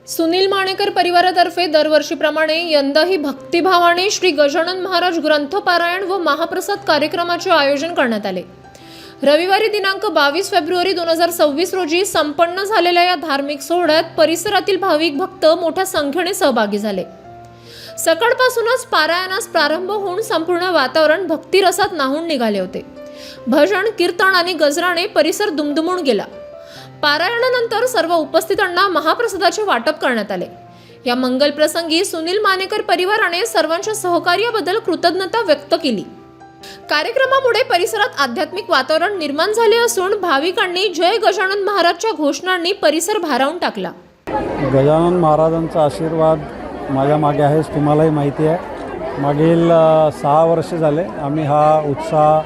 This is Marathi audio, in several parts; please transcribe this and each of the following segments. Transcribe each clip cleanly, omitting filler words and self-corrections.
सुनील मानेकर परिवारातर्फे दरवर्षीप्रमाणे यंदाही भक्तिभावाने श्री गजानन महाराज ग्रंथपारायण व महाप्रसाद कार्यक्रमाचे आयोजन करण्यात आले। रविवारी दिनांक 22 फेब्रुवारी 2026 रोजी संपन्न झालेल्या या धार्मिक सोहळ्यात परिसरातील भाविक भक्त मोठ्या संख्येने सहभागी झाले। सकाळपासूनच पारायणास प्रारंभ होऊन संपूर्ण वातावरण भक्तिरसात न्हाऊन निघाले होते। भजन, कीर्तन आणि गजराने परिसर दुमदुमून गेला। पारायणानंतर सर्व उपस्थितांना महाप्रसादाचे वाटप करण्यात आले। या मंगल प्रसंगी सुनील मानेकर परिवाराने सर्वांच्या सहकार्याबद्दल कृतज्ञता व्यक्त केली। कार्यक्रमामुळे परिसरात आध्यात्मिक वातावरण निर्माण झाले असून भाविकांनी जय गजानन महाराजच्या घोषणांनी परिसर भारावून टाकला। गजानन महाराजांचा आशीर्वाद माझ्या मागे आहेच, तुम्हालाही माहिती आहे। मागील 6 वर्ष झाले आम्ही हा उत्साह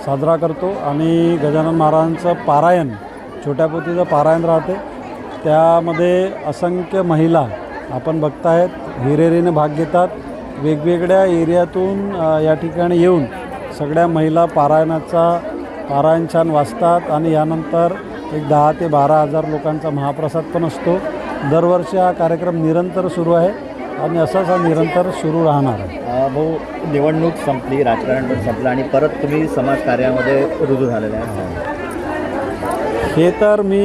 साजरा करतो आणि गजानन महाराजांचं पारायण, छोट्या पोथीचं पारायण राहते, त्यामध्ये असंख्य महिला आपण बघतायत हिरिरीने भाग घेतात। वेगवेगळ्या एरियातून या ठिकाणी येऊन सगळ्या महिला पारायण छान वाचतात आणि यानंतर एक 10 ते 12 हजार लोकांचा महाप्रसाद पण असतो। दरवर्षी हा कार्यक्रम निरंतर सुरू आहे आणि असाच हा निरंतर सुरू राहणार आहे। भाऊ, निवडणूक संपली, राजकारण पण संपलं आणि परत तुम्ही समाजकार्यामध्ये रुजू झालेले आहे। हे तर मी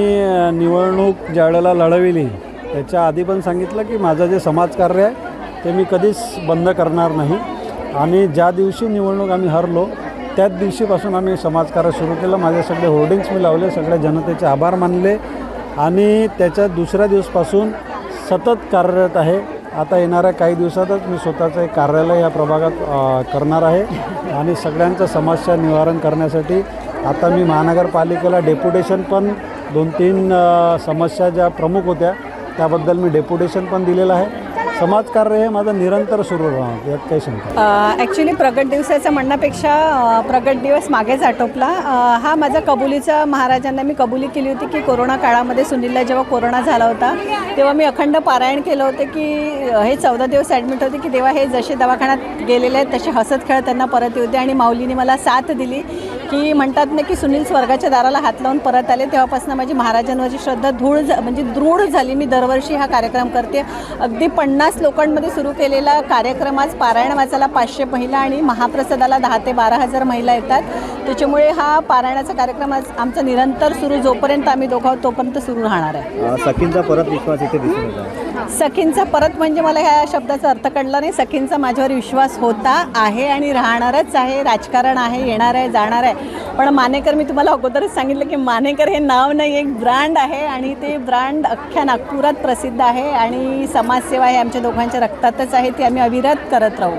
निवडणूक ज्यावेळेला लढविली त्याच्या आधी पण सांगितलं की माझं जे समाजकार्य आहे ते मी कधीच बंद करणार नाही आणि ज्या दिवशी निवडणूक आम्ही हरलो त्याच दिवशीपासून आम्ही समाजकार्य सुरू केलं। माझे सगळे होर्डिंग्स मी लावले, सगळ्या जनतेचे आभार मानले आणि त्याच्या दुसऱ्या दिवसापासून सतत कार्यरत आहे। आता येणाऱ्या काही दिवसातच मी स्वतःचं एक कार्यालय या प्रभागात करणार आहे आणि सगळ्यांचं समस्या निवारण करण्यासाठी आता मी महानगरपालिकेला डेप्युटेशन पण 2-3 समस्या ज्या प्रमुख होत्या त्याबद्दल मी डेप्युटेशन पण दिलेलं आहे। समाजकार्य हे माझं निरंतर सुरू राहणार, यात काही शंका। ॲक्च्युली प्रगट दिवसाचं म्हणण्यापेक्षा प्रगट दिवस मागेच आटोपला। हा माझा कबुलीचा महाराजांना मी कबुली केली होती की कोरोना काळामध्ये सुनीलला जेव्हा कोरोना झाला होता तेव्हा मी अखंड पारायण केलं होतं की हे 14 दिवस ॲडमिट होते की देवा हे जसे दवाखान्यात गेलेले आहेत तसे हसत खेळत त्यांना परत येऊ दे आणि माऊलीने मला साथ दिली की म्हणतात ना की सुनील स्वर्गाच्या दाराला हात लावून परत आले। तेव्हापासून माझी महाराजांवरची श्रद्धा दृढ झाली। मी दरवर्षी हा कार्यक्रम करते। अगदी 50 लोकांमध्ये सुरू केलेला कार्यक्रम आज पारायण वाचायला 500 महिला आणि महाप्रसादाला 10 ते 12 हजार महिला येतात। त्याच्यामुळे हा पारायणाचा कार्यक्रम आज आमचा निरंतर सुरू, जोपर्यंत आम्ही दोघं आहोत तोपर्यंत सुरू राहणार आहे। सखींचा परत विश्वास इथे दिसून येतो। सखींचा परत म्हणजे मला ह्या शब्दाचा अर्थ कळला नाही। सखींचा माझ्यावर विश्वास होता, आहे आणि राहणारच आहे। राजकारण आहे, येणार आहे, जाणार आहे, पण मानेकर मी तुम्हाला अगोदरच सांगितलं की मानेकर हे नाव नाही, एक ब्रँड आहे आणि ते ब्रँड अख्ख्या नागपुरात प्रसिद्ध आहे आणि समाजसेवा हे आमच्या दोघांच्या रक्तातच आहे, ती आम्ही अविरत करत राहू।